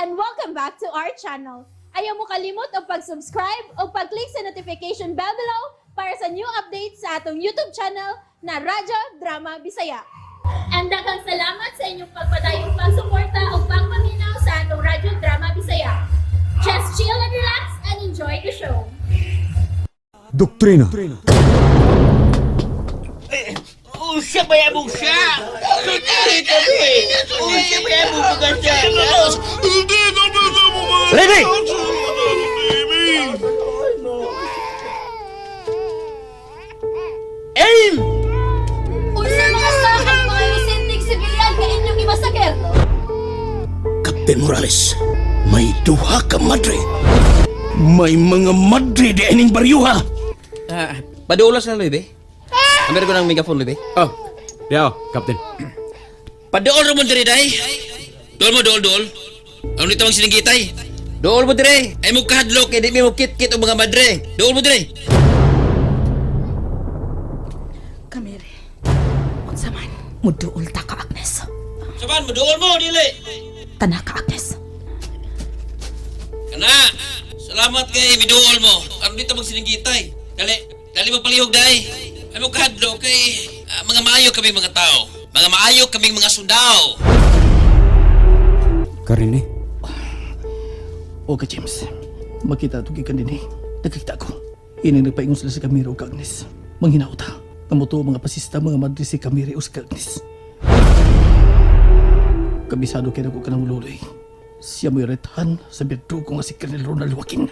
and welcome back to our channel. Ayaw mo kalimot o pag-subscribe o pag-click sa notification bell below para sa new updates sa atong YouTube channel na Radyo Drama Bisaya. And daghang salamat sa inyong pagpadayong pagsuporta o pagpaminaw sa atong Radyo Drama Bisaya. Just chill and relax and enjoy the show. Doktrina. Siya ba yan mong siya? Sundari kami eh! Siya ba yan mong mga siya? Hindi na ba sa mo ba? Lady! Aim! Unsa mga sakit mga inosenteng sibilyan ka inyong imasakir? Captain Morales, may duha ka madre. May mga madre di ining baryuha. Padulas na, Loy, Amir ko ng megaphone, Loy, Oh, diyaw, Captain. Paduol mo diri, day. Dool mo, dool. Ano nito ang sinigitay? Dool mo diri. Ay mo kahadlok, di mo kit-kit o mga madre. Dool mo diri. Kamiri, unsa man, muduol ta ka, Agnes. Saban mo, dool mo, dili. Tanak ka, Agnes. Kana, salamat kay miduol mo. Ano nito mag sinigitay? Dali mo palihog, day. Ay mo kahadlok kay mga maayo kaming mga tao. Mga maayo kaming mga sundao. Karine. O ka, James. Makita ito gikan din eh. Nakikita ko. Ini nagpaingon sila si Camiro o ka, Agnes. Manghinaw ta. Kamuto mga pasista, mga madre si Camiri o si Agnes. Kabisado kaya ko ka ng luloy. Siya mo'y retahan sa birdo ko nga si Colonel Ronald Joaquin.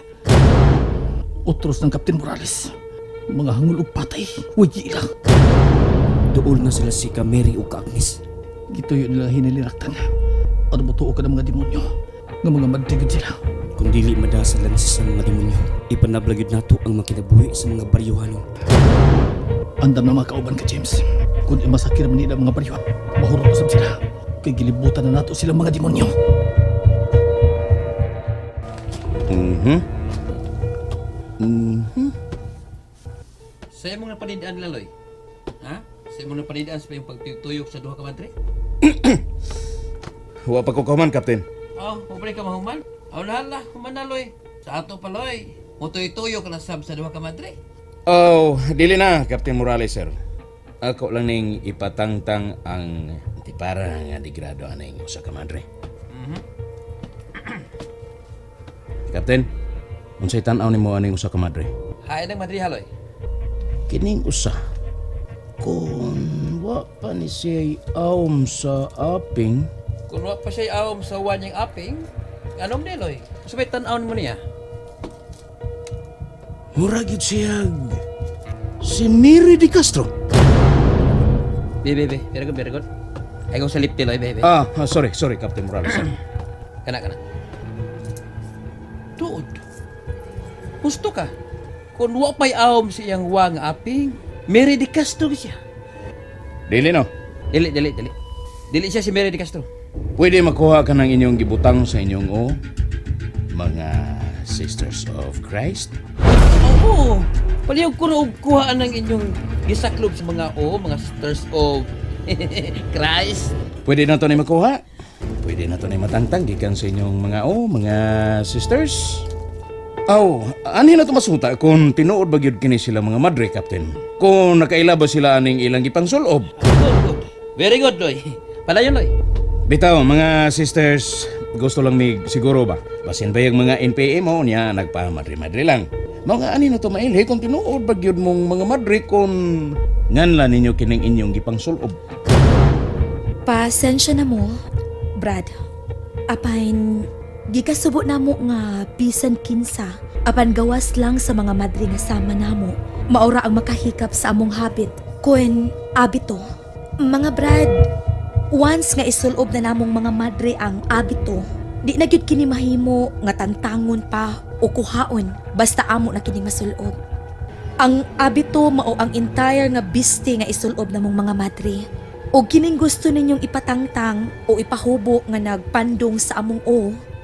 Utros ng Captain Morales. Mga hangul og patay. Wagi ila. Dool na sila si Kameri o Agnes. Gito yun nila hiniliraktan. Ano mo tuo ka ng mga demonyo. Ng mga madrigod sila. Kung dili madasalan sa mga demonyo, ipanablagid nato ang makinabuhi sa mga baryuhanon. Andam na mga kauban ka, James. Kung imasakir man nila mga baryo, mahurot usab sila. Kay gilibutan na nato silang mga demonyo. Sa imong napanidaan, Laloy? Ha? Sa imong napanidaan sa iyong pagtuyok sa duha ka madre? Huwag pa ko kaman, Captain. Oh, mabalik ka mahuman? Aw nahala, human na, Loy. Sa ato pa, Loy. Mutuy-tuyo ka na sab sa duha ka madre. Oh, dili na, Captain Morales, sir. Ako lang ning ipatangtang ang tipara nga degrado aning usa ka madre. Captain, unsay tan-aw nimo aning usa ka madre? Hain ang madre, Haloy. Kining usa kung wa pa ni siya awm sa aping, Kung wa pa siya awam sa wanyang aping, anong di, Loy? Sabay tan-aon mo niya. murag gid siya si Miri Di Castro. Be. Very good. Ay kong salip ti, Loy, be. Sorry, Captain Morales. Sir. Kana. Tuod. Gusto ka? Kung wa pa'y awam siyang wang aping, Mary Di Castro siya. Dili no. Dili. Dili siya si Mary Di Castro. Pwede makuha ka ng inyong gibutang sa inyong mga Sisters of Christ. Oo. Palihog ko na kuhaan ng inyong gisaklob sa mga mga Sisters of Christ. Pwede na to ni makuha. Pwede na to ni matangtang gikan sa inyong mga sisters. Ani na to masuta kung tinuod ba gyud kini sila mga madre, Captain. Kung nakaila ba sila aning ilang gipangsulob. Good. Very good, Loy. Palayon, Loy. Bitaw, mga sisters, gusto lang mig siguro ba? Basin ba yung mga NPM mo niya nagpa-madre-madre lang. Mga ani na to mailhi kung tinuod ba gyud mong mga madre kung nganla ninyo kining inyong gipangsulob. Pasensya na mo, Brad. Apain, gikasubo na mo nga bisan kinsa. Apan gawas lang sa mga madre nga sama namo. Maura ang makahikap sa among habit. Kung abito. Mga Brad, once nga isulob na namong mga madre ang abito, di na gyud kini mahimo nga tangtangon pa o kuhaon basta amo na kini masulob. Ang abito mao ang entire nga biste nga isulob namong mga madre. O kining gusto ninyong ipatangtang o ipahubo nga nagpandong sa among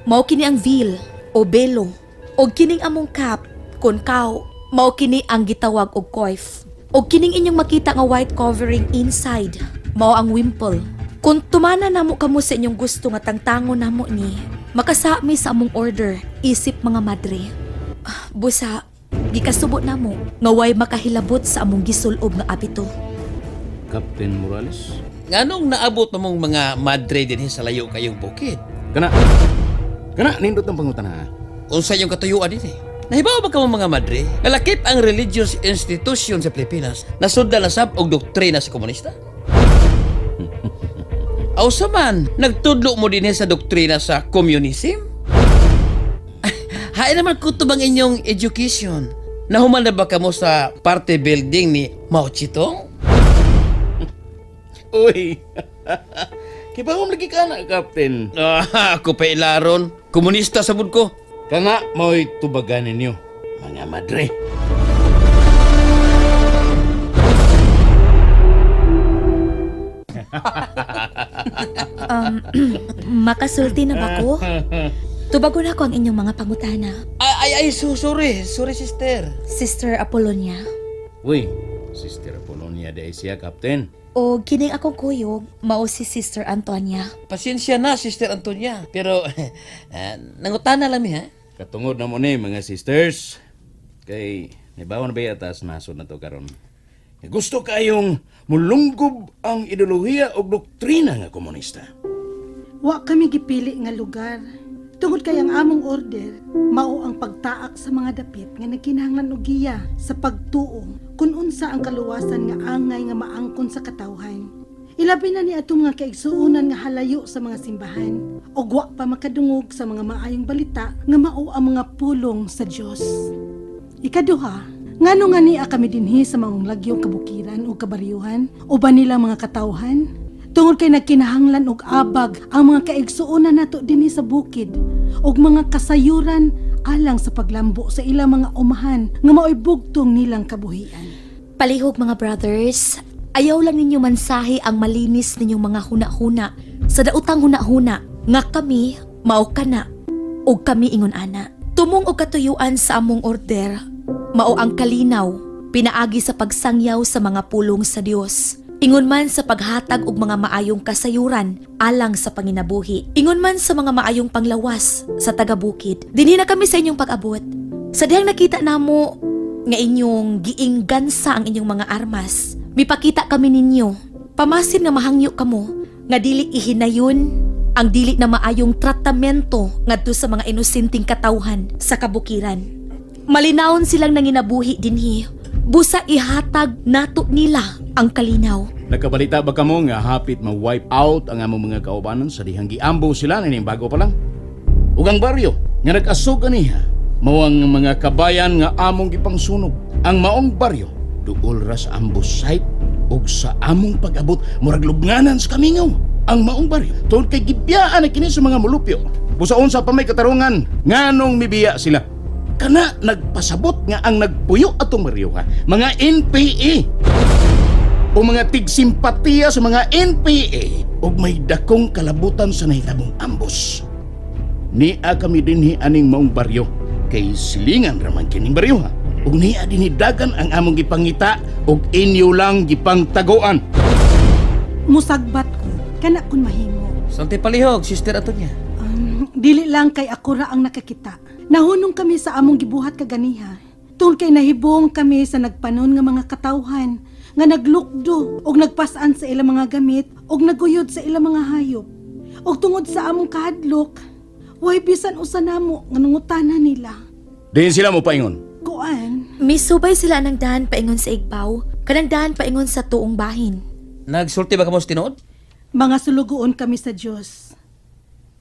mao kini ang veil o belo. O kining among cap, konkaw, mao kini ang gitawag og coif. O kining inyong makita nga white covering inside, mao ang wimple. Kung tumana namo kamo sa inyong gusto nga tangtangon namo ni, makasami sa among order isip mga madre. Busa, gikasubo namo nga way makahilabot sa among gisulob nga abito. Captain Morales? Nganong naabot mo mong mga madre din sa layo kayong bukid? Kana, nindot ang pangutan ha. Unsa yung katuyuan din Nahibaw ba ka mo mga madre? Nalakip ang religious institution sa Pilipinas na sudda na sab og doktrina sa komunista? Aw saman, nagtudlo mo din sa doktrina sa communism? Hain naman kutubang inyong education. Nahuman na ba ka mo sa party building ni Mao Zedong? Uy, kibawang lagi ka na, Captain. Ako pa ilaron. Komunista sabud ko. Kana mo'y tubagan ninyo, mga madre. Makasulti na ba ko? Tubagon ako ang inyong mga pangutana. Sorry sister. Sister Apollonia. Uy, Sister Apollonia de siya, Captain. O kining akong kuyog, mao si Sister Antonia. Pasensya na, Sister Antonia. Pero, nangutana lang mi, ha? Katungod na mo ni mga sisters. Kay, nibawon ba yatas nasod na to karon. Gusto kayong mulunggob ang ideolohiya o doktrina nga komunista. Wa kami gipili nga lugar. Tungod kay ang among order, mao ang pagtaak sa mga dapit nga nagkinahanglan og giya sa pagtuo kun unsa ang kaluwasan nga angay nga maangkon sa katawhan. Ilabi na ni atong nga kaigsuonan nga halayo sa mga simbahan ug wa pa makadungog sa mga maayong balita nga mao ang mga pulong sa Dios. Ikaduha, ngano nga niya kami dinhi sa mga lagyong kabukiran o kabaryuhan o ba nila mga katawhan? Tungod kay nagkinahanglan og abag ang mga kaigsuonan nato dinhi sa bukid og mga kasayuran alang sa paglambo sa ilang mga umahan nga mao'y bugtong nilang kabuhian. Palihog mga brothers, ayaw lang ninyo mansahi ang malinis ninyong mga huna-huna sa dautang huna-huna nga kami mao kana ug kami ingon ana. Tumong og katuyuan sa among order, mao ang kalinaw, pinaagi sa pagsangyaw sa mga pulong sa Dios. Ingon man sa paghatag og mga maayong kasayuran alang sa panginabuhi. Ingon man sa mga maayong panglawas sa taga-bukid. Dinhi na kami sa inyong pag-abot. Sa dihang nakita namo nga inyong giinggansa ang inyong mga armas, mipakita kami ninyo. Pamasin nga mahangyo kamo nga dili ihinayon ang dili na maayong tratamento ngadto sa mga inosenteng katawhan sa kabukiran. Malinawon silang nanginabuhi dinhi. Busa ihatag nato nila ang kalinaw. Nakabalita ba kamo nga hapit ma-wipe out ang among mga kaubanan sa dihang giambo sila na bago pa lang? Ug ang baryo nga nag-asog kaniha mao ang mga kabayan nga among gipangsunog. Ang maong baryo duol ra sa ambush site ug sa among pag-abot murag lubnganan sa kamingaw. Ang maong baryo tungod kay gibiyaan na kini sa mga mulupyo. Busaon sa pamay katarungan nganong mibiya sila. Kana nagpasabot nga ang nagpuyo atong baryo ha, mga NPA o mga tigsimpatiya sa mga NPA o may dakong kalabutan sa nahitabong ambos. Nia kami dinhi aning maong baryo kay silingan raman kining baryo ha. Ug nia dinhi dagan ang among gipangita ug inyo lang gipangtaguan. Musagbat ko, kana kun mahimo. Sante palihog, Sister Antonia. Dili lang kay ako ra ang nakakita. Nahunong kami sa among gibuhat kaganiha. Tungod kay nahibong kami sa nagpanon nga mga katawhan nga naglukdo og nagpasan sa ilang mga gamit og naguyod sa ilang mga hayop. Og tungod sa among kahadlok, way bisan usa namo nga nangutana nila. Dihin sila mo paingon. Kuan, Misubay sila ng dahan paingon sa igbaw, kanang dahan paingon sa tuong bahin. Nagsulti ba ka mo sa tinuod? mga sulugoon kami sa Diyos.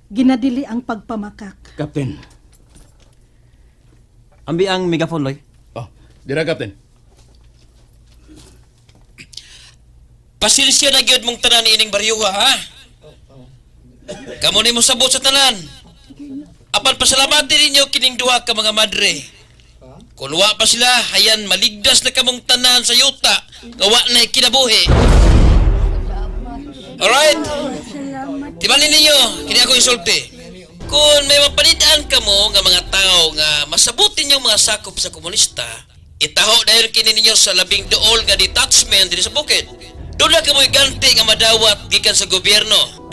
Ginadili ang pagpamakak. Captain. Ambi ang megaphone, Loy. Oh, dira, Captain. Pasensya na gyud mong tanan ining baryuha, ha? Kamo ni mo sabot sa tanan. Apan pasalamatan ninyo kining duha ka mga madre. Kung wa pa sila, hayan maligdas na kamong tanan sa yuta, nga wa na kinabuhi. Alright? Tibanin ninyo, kini ako isulti. Kung may mapalitan ka mo nga mga tao nga masabot ninyong mga sakop sa komunista, itaho dahil kini ninyo sa labing dool nga detachment din sa bukid. Doon na ka mo'y ganti nga madawat gikan sa gobyerno.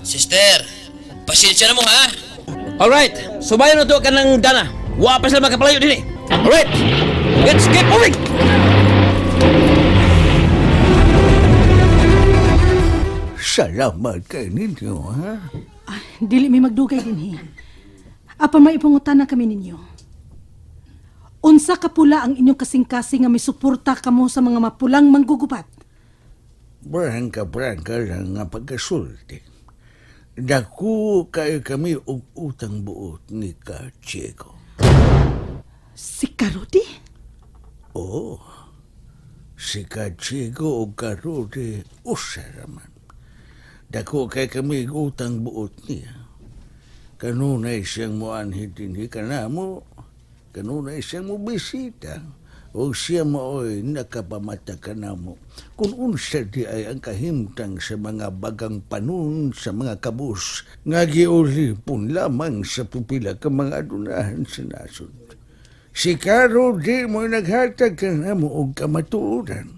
Sister, pasensya na mo ha. Alright, subayan na to ka ng dana. Wa pa sila makapalayo din eh. Alright, let's keep moving! Salamat kay ninyo, ha? Dili may magdugay din Apa may ipangutan na kami ninyo. Unsa ka pula ang inyong kasing-kasing nga may suporta kamo sa mga mapulang manggugubat? Brangka lang nga pagkasulti. Dako kayo kami og utang buot ni Kachego. Si Karudi? Oo. Si Kachego o Karudi usaraman. Dako kay kami og utang buot niya. Kanunay siyang muanhid din kanamo. Kanunay siyang mo bisita. O siya maoy nakapamata ka na mo. Kung unsa di ay ang kahimtang sa mga bagang panun sa mga kabus, nga giulipon lamang sa pupila ka mga adunahan sa nasod. Si Karo di mo naghatag ka na mo og kamatuoran.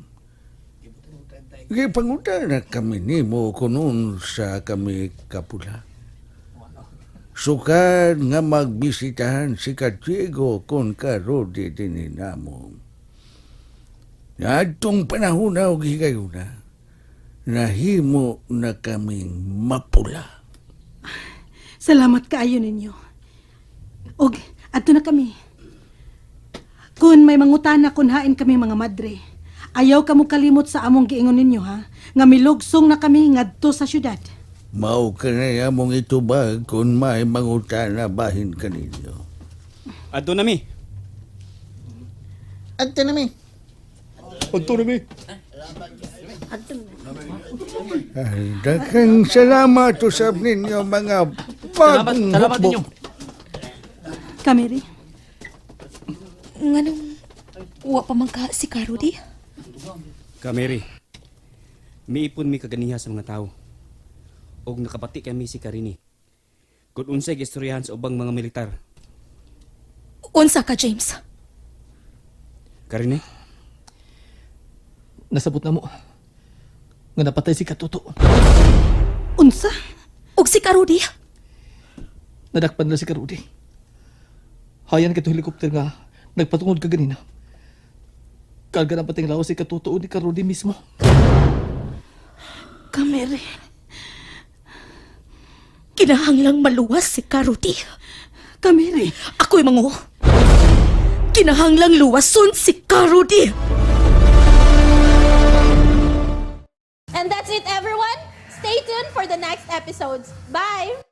Gipangutan na kami ni mo kung unsa kami kapula. Sukad nga magbisitahan si Katiego kung Karo di dininamo. Atong panahon na o gigayo na, nahimo na kaming mapula. Salamat kaayo ninyo. Og, ato na kami. Kung may mangutana kung hain kami mga madre, ayaw kamo kalimot sa among giingon ninyo ha, nga milugsong na kami ngadto sa syudad. Mao ka na among itubag kung may mangutana bahin ka ninyo. Adto na mi. Adto na mi. Ay, daghang salamat usab ninyo mga bagong Salamat ninyo. Kamiri, Nganong wa pa man ka si Karudi? Kameri, miipon mi kaganiha sa mga tao. Og nakapati kami si Karini. Kung unsay gistoryahan sa ubang mga militar. Unsa ka, James? Karini, Nasabot na mo. Nga napatay si Katuto. unsa? Og si Karudi? Nadakpan na si Karudi. Hayan kito helikopter nga nagpatungod ka ganina. Karga na pating lawas si Katuto ni Karudi mismo. Kamiri, Kinahanglang maluwas si Karudi. Kamiri. Ako'y mango. Kinahanglang luwason si Karudi. And that's it, everyone. Stay tuned for the next episodes. Bye!